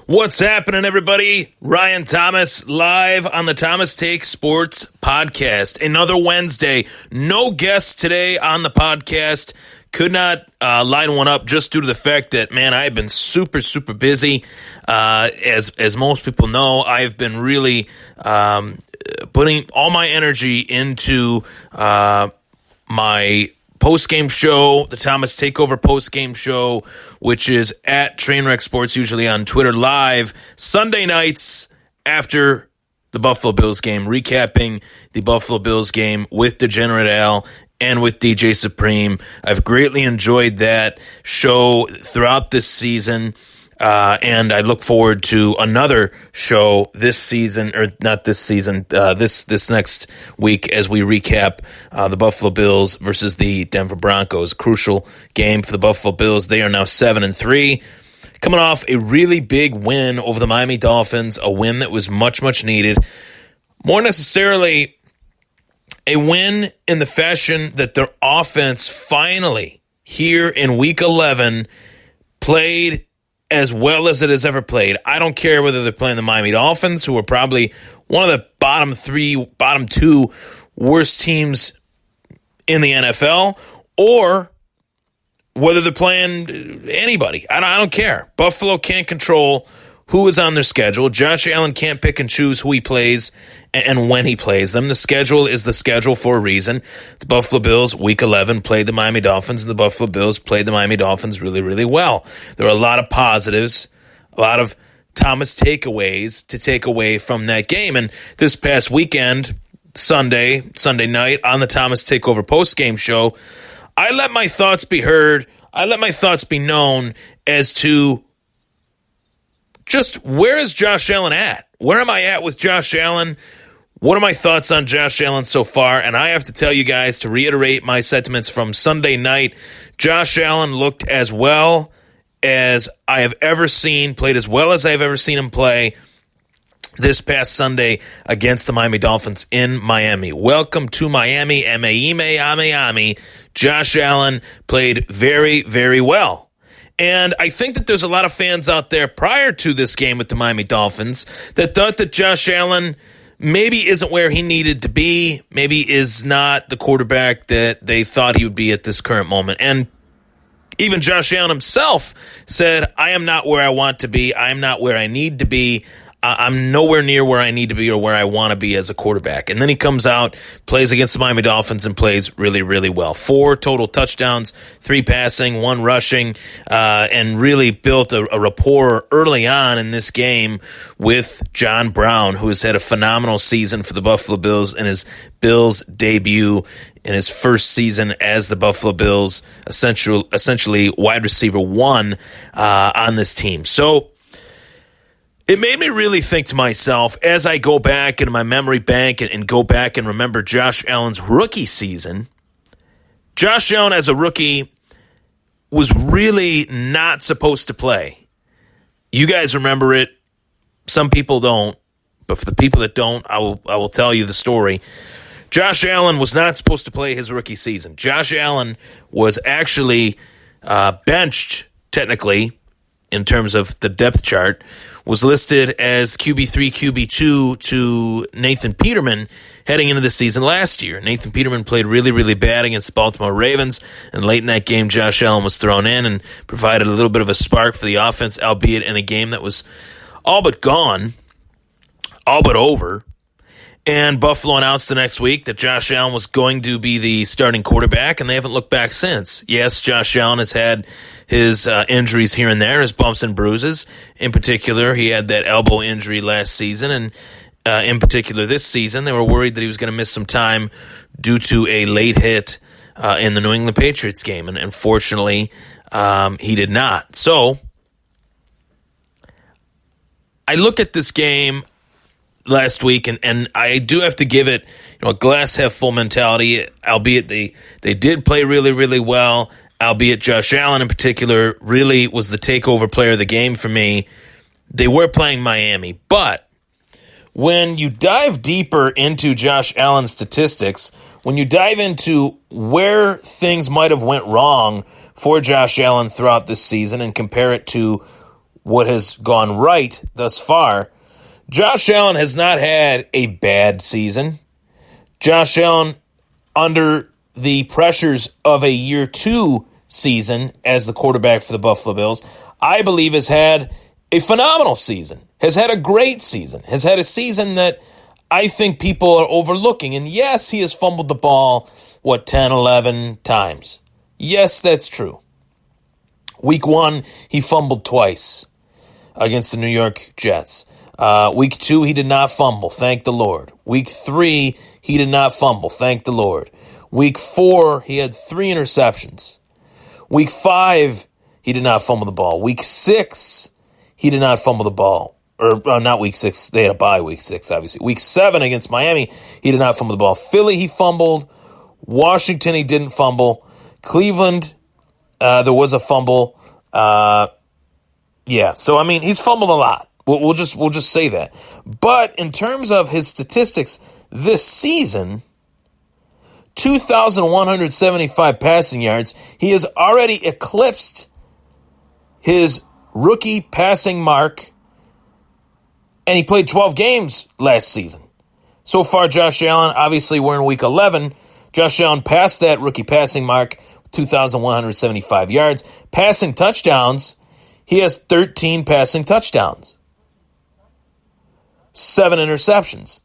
What's happening, everybody? Ryan Thomas live on the Thomas Take Sports podcast. Another Wednesday. No guests today on the podcast. Could not line one up just due to the fact that, man, I've been super busy. As most people know, I've been really putting all my energy into my post-game show, the Thomas Takeover post-game show, which is at Trainwreck Sports, usually on Twitter Live, Sunday nights after the Buffalo Bills game, recapping the Buffalo Bills game with Degenerate Al and with DJ Supreme. I've greatly enjoyed that show throughout this season, and I look forward to another show this season, or not this season, this next week as we recap the Buffalo Bills versus the Denver Broncos. Crucial game for the Buffalo Bills. They are now 7-3, coming off a really big win over the Miami Dolphins, a win that was much needed. More necessarily, a win in the fashion that their offense finally, here in Week 11, played as well as it has ever played. I don't care whether they're playing the Miami Dolphins, who are probably one of the bottom two worst teams in the NFL, or whether they're playing anybody. I don't care. Buffalo can't control who is on their schedule. Josh Allen can't pick and choose who he plays and when he plays them. The schedule is the schedule for a reason. The Buffalo Bills, Week 11, played the Miami Dolphins, and the Buffalo Bills played the Miami Dolphins really well. There are a lot of positives, a lot of Thomas takeaways to take away from that game. And this past weekend, Sunday night, on the Thomas Takeover postgame show, I let my thoughts be heard. I let my thoughts be known as to just where is Josh Allen at? Where am I at with Josh Allen? What are my thoughts on Josh Allen so far? And I have to tell you guys, to reiterate my sentiments from Sunday night, Josh Allen looked as well as I have ever seen, played as well as I have ever seen him play this past Sunday against the Miami Dolphins in Miami. Welcome to Miami, Miami. Josh Allen played very well. And I think that there's a lot of fans out there prior to this game with the Miami Dolphins that thought that Josh Allen maybe isn't where he needed to be, maybe is not the quarterback that they thought he would be at this current moment. And even Josh Allen himself said, I am not where I want to be. I am not where I need to be. I'm nowhere near where I need to be or where I want to be as a quarterback. And then he comes out, plays against the Miami Dolphins, and plays really well. 4 total touchdowns, 3 passing, 1 rushing, and really built a rapport early on in this game with John Brown, who has had a phenomenal season for the Buffalo Bills in his Bills debut in his first season as the Buffalo Bills, essentially wide receiver 1 on this team. So it made me really think to myself as I go back into my memory bank and go back and remember Josh Allen's rookie season. Josh Allen as a rookie was really not supposed to play. You guys remember it. Some people don't. But for the people that don't, I will tell you the story. Josh Allen was not supposed to play his rookie season. Josh Allen was actually benched, technically, in terms of the depth chart, was listed as QB3, QB2 to Nathan Peterman heading into the season last year. Nathan Peterman played really bad against the Baltimore Ravens, and late in that game, Josh Allen was thrown in and provided a little bit of a spark for the offense, albeit in a game that was all but gone, all but over. And Buffalo announced the next week that Josh Allen was going to be the starting quarterback, and they haven't looked back since. Yes, Josh Allen has had his injuries here and there, his bumps and bruises. In particular, he had that elbow injury last season, and in particular this season, they were worried that he was going to miss some time due to a late hit in the New England Patriots game, and unfortunately, he did not. So I look at this game last week, and I do have to give it, a glass half full mentality, albeit they did play really well, albeit Josh Allen in particular really was the takeover player of the game for me. They were playing Miami, but when you dive deeper into Josh Allen's statistics, when you dive into where things might have went wrong for Josh Allen throughout this season and compare it to what has gone right thus far. Josh Allen has not had a bad season. Josh Allen, under the pressures of a year 2 season as the quarterback for the Buffalo Bills, I believe has had a phenomenal season, has had a great season, has had a season that I think people are overlooking. And yes, he has fumbled the ball, 10, 11 times. Yes, that's true. Week 1, he fumbled twice against the New York Jets. Week 2, he did not fumble, thank the Lord. Week 3, he did not fumble, thank the Lord. Week 4, he had 3 interceptions. Week 5, he did not fumble the ball. Week 6, he did not fumble the ball. Or not week 6, they had a bye week 6, obviously. Week 7 against Miami, he did not fumble the ball. Philly, he fumbled. Washington, he didn't fumble. Cleveland, there was a fumble. So I mean, he's fumbled a lot. We'll just say that. But in terms of his statistics this season, 2,175 passing yards. He has already eclipsed his rookie passing mark, and he played 12 games last season. So far, Josh Allen, obviously we're in week 11. Josh Allen passed that rookie passing mark, 2,175 yards. Passing touchdowns, he has 13 passing touchdowns. 7 interceptions.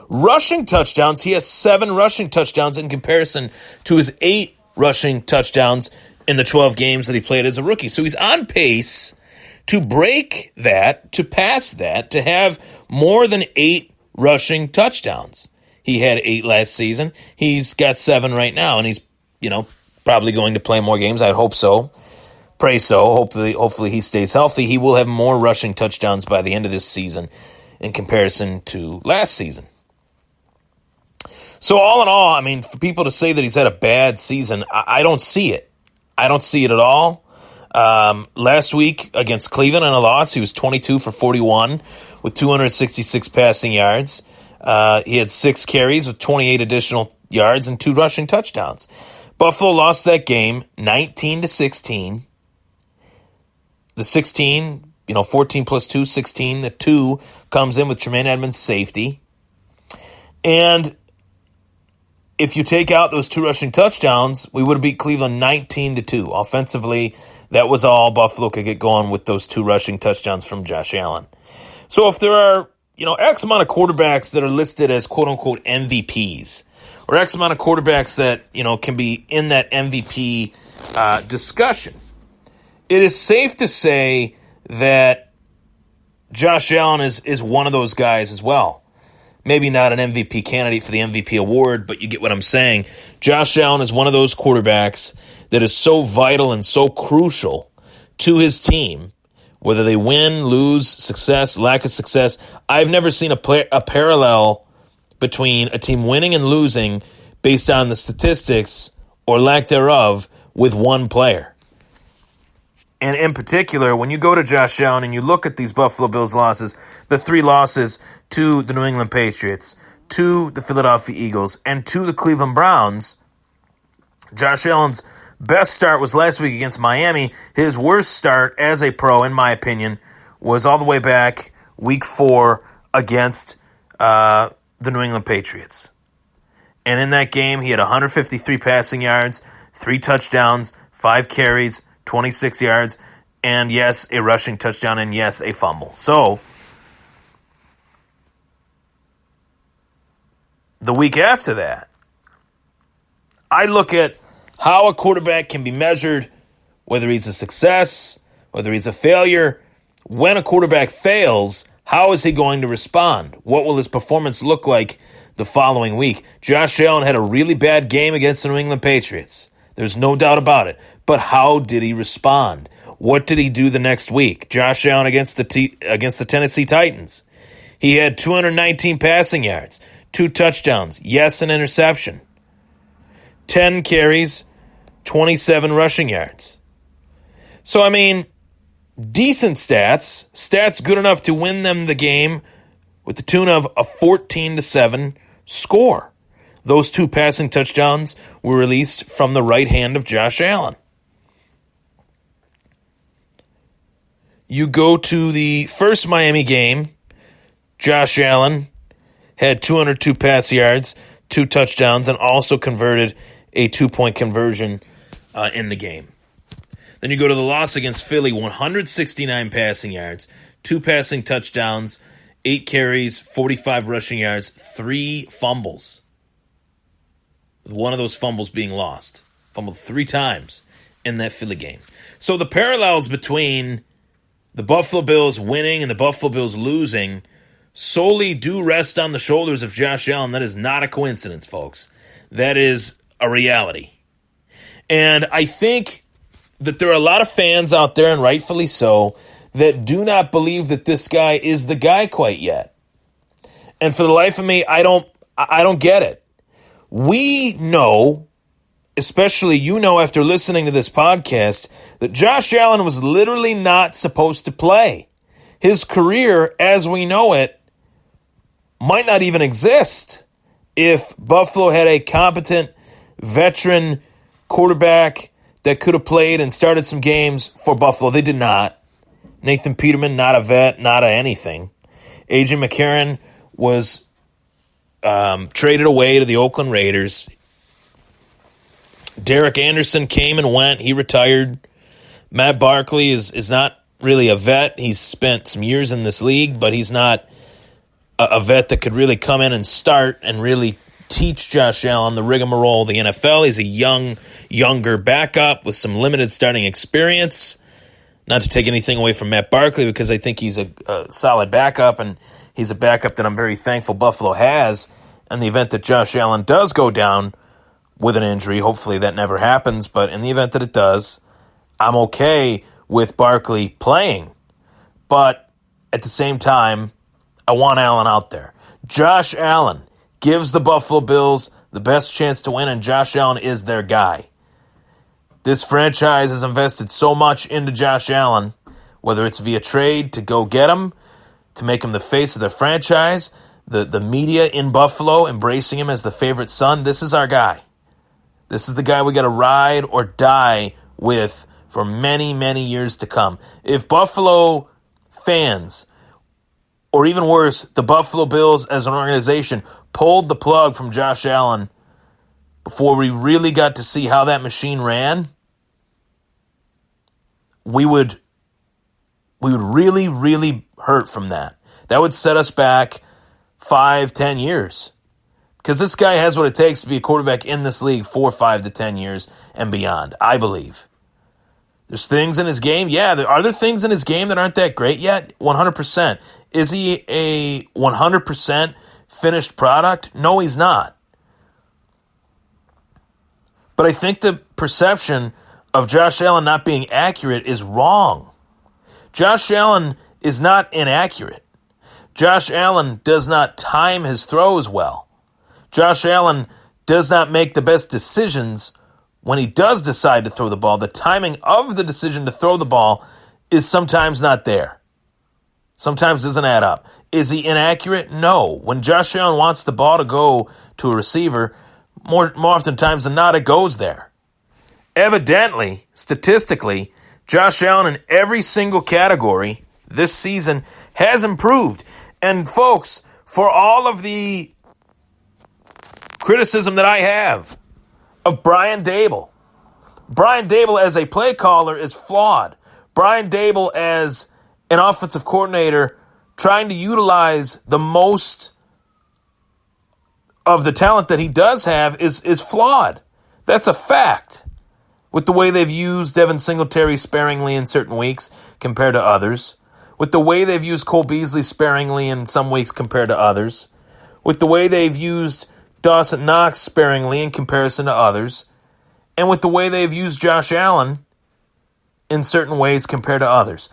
Rushing touchdowns, he has 7 rushing touchdowns in comparison to his 8 rushing touchdowns in the 12 games that he played as a rookie. So he's on pace to break that, to pass that, to have more than 8 rushing touchdowns. He had 8 last season. He's got 7 right now, and he's, probably going to play more games. I hope so. Pray so. Hopefully he stays healthy. He will have more rushing touchdowns by the end of this season in comparison to last season. So all in all, I mean, for people to say that he's had a bad season, I don't see it. I don't see it at all. Last week against Cleveland in a loss, he was 22 for 41 with 266 passing yards. He had 6 carries with 28 additional yards and 2 rushing touchdowns. Buffalo lost that game 19-16. The 16, 14 plus 2, 16. The 2 comes in with Tremaine Edmonds' safety. And if you take out those 2 rushing touchdowns, we would have beat Cleveland 19-2. Offensively, that was all Buffalo could get going with those 2 rushing touchdowns from Josh Allen. So if there are, X amount of quarterbacks that are listed as quote-unquote MVPs, or X amount of quarterbacks that, can be in that MVP discussion, it is safe to say that Josh Allen is one of those guys as well. Maybe not an MVP candidate for the MVP award, but you get what I'm saying. Josh Allen is one of those quarterbacks that is so vital and so crucial to his team, whether they win, lose, success, lack of success. I've never seen a parallel between a team winning and losing based on the statistics or lack thereof with one player. And in particular, when you go to Josh Allen and you look at these Buffalo Bills losses, the 3 losses to the New England Patriots, to the Philadelphia Eagles, and to the Cleveland Browns, Josh Allen's best start was last week against Miami. His worst start as a pro, in my opinion, was all the way back week 4 against the New England Patriots. And in that game, he had 153 passing yards, 3 touchdowns, 5 carries, 26 yards, and yes, a rushing touchdown, and yes, a fumble. So, the week after that, I look at how a quarterback can be measured, whether he's a success, whether he's a failure. When a quarterback fails, how is he going to respond? What will his performance look like the following week? Josh Allen had a really bad game against the New England Patriots. There's no doubt about it. But how did he respond? What did he do the next week? Josh Allen against the Tennessee Titans. He had 219 passing yards, 2 touchdowns, yes, an interception, 10 carries, 27 rushing yards. So, I mean, decent stats good enough to win them the game with the tune of a 14-7 score. Those 2 passing touchdowns were released from the right hand of Josh Allen. You go to the first Miami game, Josh Allen had 202 pass yards, 2 touchdowns, and also converted a 2-point conversion in the game. Then you go to the loss against Philly, 169 passing yards, 2 passing touchdowns, 8 carries, 45 rushing yards, 3 fumbles. One of those fumbles being lost. Fumbled 3 times in that Philly game. So the parallels between the Buffalo Bills winning and the Buffalo Bills losing solely do rest on the shoulders of Josh Allen. That is not a coincidence, folks. That is a reality. And I think that there are a lot of fans out there, and rightfully so, that do not believe that this guy is the guy quite yet. And for the life of me, I don't get it. We know, especially you know after listening to this podcast, that Josh Allen was literally not supposed to play. His career, as we know it, might not even exist if Buffalo had a competent veteran quarterback that could have played and started some games for Buffalo. They did not. Nathan Peterman, not a vet, not a anything. A.J. McCarron was traded away to the Oakland Raiders. Derek Anderson came and went. He retired. Matt Barkley is not really a vet. He's spent some years in this league, but he's not a vet that could really come in and start and really teach Josh Allen the rigmarole of the NFL. He's a younger backup with some limited starting experience. Not to take anything away from Matt Barkley, because I think he's a solid backup, and he's a backup that I'm very thankful Buffalo has in the event that Josh Allen does go down with an injury. Hopefully that never happens, but in the event that it does, I'm okay with Barkley playing. But at the same time, I want Allen out there. Josh Allen gives the Buffalo Bills the best chance to win, and Josh Allen is their guy. This franchise has invested so much into Josh Allen, whether it's via trade to go get him, to make him the face of the franchise, the media in Buffalo embracing him as the favorite son. This is our guy. This is the guy we got to ride or die with for many, many years to come. If Buffalo fans, or even worse, the Buffalo Bills as an organization, pulled the plug from Josh Allen before we really got to see how that machine ran, we would really, really hurt from that. That would set us back 5-10 years. Because this guy has what it takes to be a quarterback in this league for 5 to 10 years and beyond, I believe. There's things in his game. Yeah, are there things in his game that aren't that great yet? 100%. Is he a 100% finished product? No, he's not. But I think the perception of Josh Allen not being accurate is wrong. Josh Allen is not inaccurate. Josh Allen does not time his throws well. Josh Allen does not make the best decisions when he does decide to throw the ball. The timing of the decision to throw the ball is sometimes not there. Sometimes doesn't add up. Is he inaccurate? No. When Josh Allen wants the ball to go to a receiver, more often times than not, it goes there. Evidently, statistically, Josh Allen in every single category this season has improved. And folks, for all of the criticism that I have of Brian Daboll as a play caller is flawed. Brian Daboll as an offensive coordinator trying to utilize the most of the talent that he does have is flawed. That's a fact. With the way they've used Devin Singletary sparingly in certain weeks compared to others. With the way they've used Cole Beasley sparingly in some weeks compared to others. With the way they've used Dawson Knox sparingly in comparison to others. And with the way they've used Josh Allen in certain ways compared to others.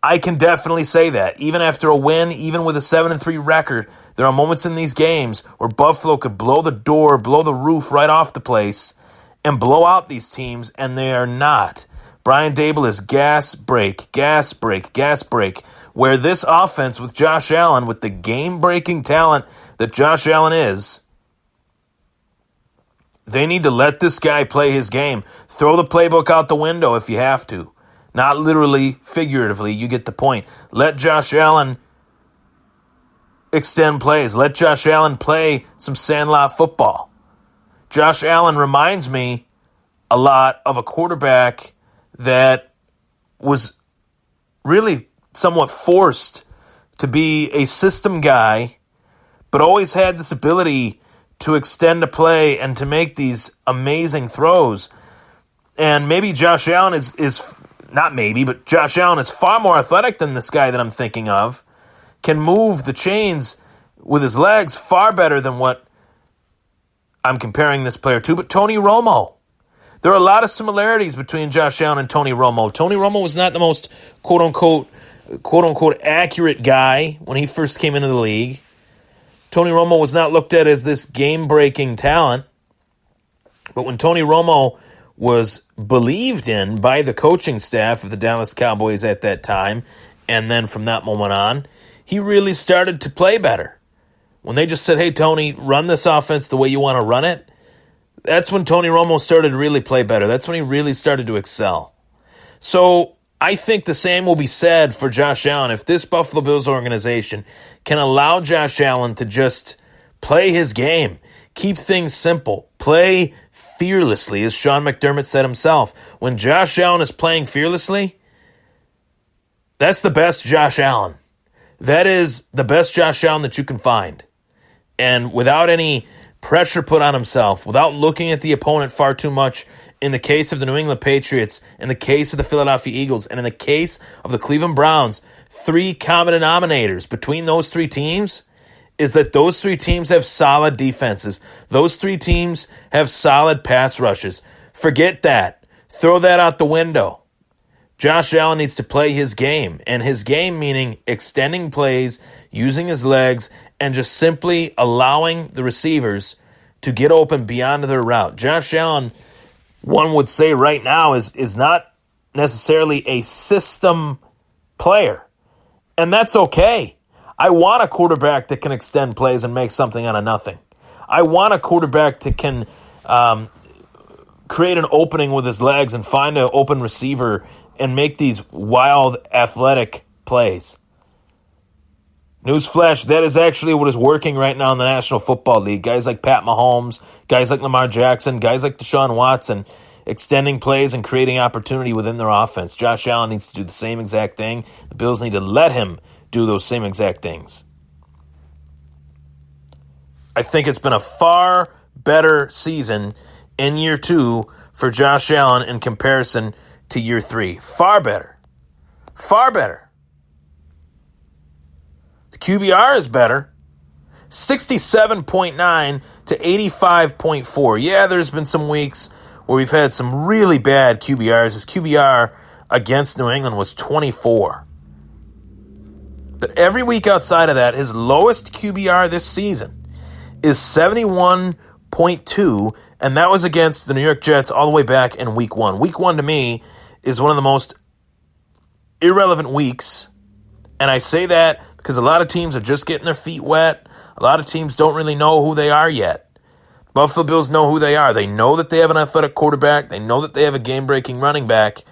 I can definitely say that. Even after a win, even with a 7-3 record, there are moments in these games where Buffalo could blow the roof right off the place and blow out these teams, and they are not. Brian Daboll is gas, break, gas, break, gas, break, where this offense with Josh Allen, with the game-breaking talent that Josh Allen is, they need to let this guy play his game. Throw the playbook out the window if you have to. Not literally, figuratively, you get the point. Let Josh Allen extend plays. Let Josh Allen play some sandlot football. Josh Allen reminds me a lot of a quarterback that was really somewhat forced to be a system guy, but always had this ability to extend a play and to make these amazing throws. And maybe Josh Allen is not maybe, but Josh Allen is far more athletic than this guy that I'm thinking of, can move the chains with his legs far better than what I'm comparing this player to. But Tony Romo, there are a lot of similarities between Josh Allen and Tony Romo. Tony Romo was not the most quote unquote accurate guy when he first came into the league. Tony Romo was not looked at as this game-breaking talent. But when Tony Romo was believed in by the coaching staff of the Dallas Cowboys at that time, and then from that moment on, he really started to play better. When they just said, hey, Tony, run this offense the way you want to run it, that's when Tony Romo started to really play better. That's when he really started to excel. So I think the same will be said for Josh Allen. If this Buffalo Bills organization can allow Josh Allen to just play his game, keep things simple, play fearlessly, as Sean McDermott said himself. When Josh Allen is playing fearlessly, that's the best Josh Allen. That is the best Josh Allen that you can find. And without any pressure put on himself, without looking at the opponent far too much, in the case of the New England Patriots, in the case of the Philadelphia Eagles, and in the case of the Cleveland Browns, three common denominators between those three teams is that those three teams have solid defenses. Those three teams have solid pass rushes. Forget that. Throw that out the window. Josh Allen needs to play his game, and his game meaning extending plays, using his legs, and just simply allowing the receivers to get open beyond their route. Josh Allen, one would say right now, is not necessarily a system player, and that's okay. I want a quarterback that can extend plays and make something out of nothing. I want a quarterback that can create an opening with his legs and find an open receiver and make these wild athletic plays. Newsflash, that is actually what is working right now in the National Football League. Guys like Pat Mahomes, guys like Lamar Jackson, guys like Deshaun Watson, extending plays and creating opportunity within their offense. Josh Allen needs to do the same exact thing. The Bills need to let him do those same exact things. I think it's been a far better season in year 2 for Josh Allen in comparison to year 3. Far better. Far better. The QBR is better. 67.9 to 85.4. Yeah, there's been some weeks where we've had some really bad QBRs. His QBR against New England was 24. But every week outside of that, his lowest QBR this season is 71.2, and that was against the New York Jets all the way back in week 1. Week 1 to me is one of the most irrelevant weeks, and I say that because a lot of teams are just getting their feet wet. A lot of teams don't really know who they are yet. Buffalo Bills know who they are. They know that they have an athletic quarterback. They know that they have a game-breaking running back.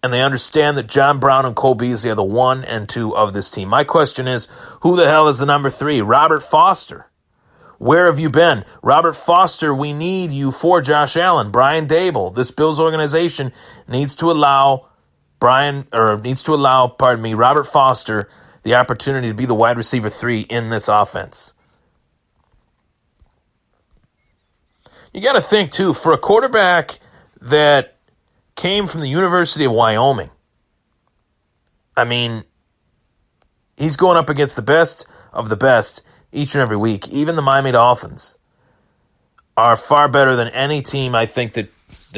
And they understand that John Brown and Cole Beasley are the 1 and 2 of this team. My question is, who the hell is the number 3? Robert Foster. Where have you been? Robert Foster, we need you for Josh Allen. Brian Daboll, this Bills organization needs to allow Robert Foster the opportunity to be the wide receiver 3 in this offense. You got to think, too, for a quarterback that came from the University of Wyoming, I mean, he's going up against the best of the best each and every week. Even the Miami Dolphins are far better than any team I think that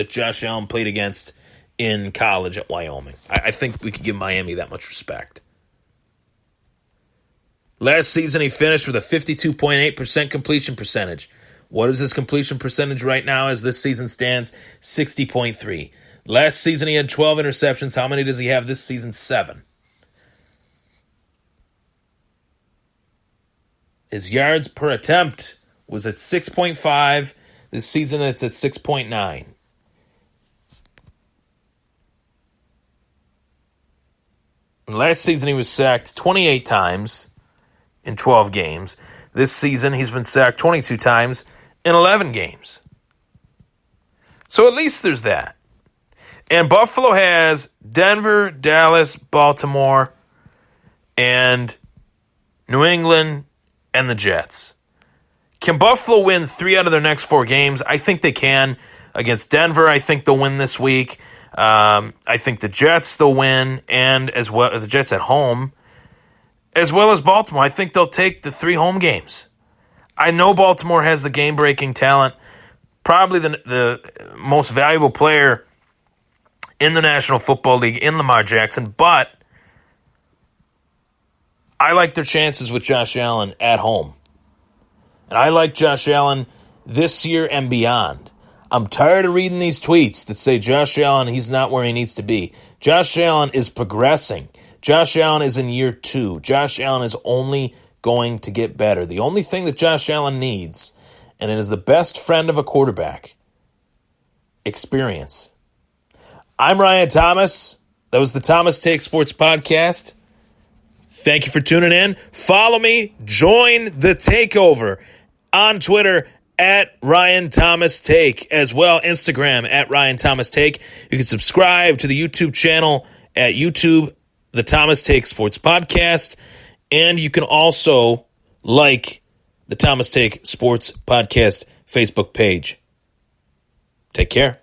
Josh Allen played against in college at Wyoming. I think we could give Miami that much respect. Last season, he finished with a 52.8% completion percentage. What is his completion percentage right now as this season stands? 60.3%. Last season, he had 12 interceptions. How many does he have this season? 7. His yards per attempt was at 6.5. This season, it's at 6.9. Last season, he was sacked 28 times in 12 games. This season, he's been sacked 22 times in 11 games. So at least there's that. And Buffalo has Denver, Dallas, Baltimore, and New England, and the Jets. Can Buffalo win 3 out of their next 4 games? I think they can. Against Denver, I think they'll win this week. I think the Jets they'll win, and as well the Jets at home, as well as Baltimore. I think they'll take the 3 home games. I know Baltimore has the game-breaking talent, probably the most valuable player in the National Football League in Lamar Jackson, but I like their chances with Josh Allen at home. And I like Josh Allen this year and beyond. I'm tired of reading these tweets that say Josh Allen, he's not where he needs to be. Josh Allen is progressing. Josh Allen is in year 2. Josh Allen is only going to get better. The only thing that Josh Allen needs, and it is the best friend of a quarterback, experience. I'm Ryan Thomas. That was the Thomas Take Sports Podcast. Thank you for tuning in. Follow me. Join the takeover on Twitter at Ryan Thomas Take, as well Instagram at Ryan Thomas Take. You can subscribe to the YouTube channel at YouTube, the Thomas Take Sports Podcast, and you can also like the Thomas Take Sports Podcast Facebook page. Take care.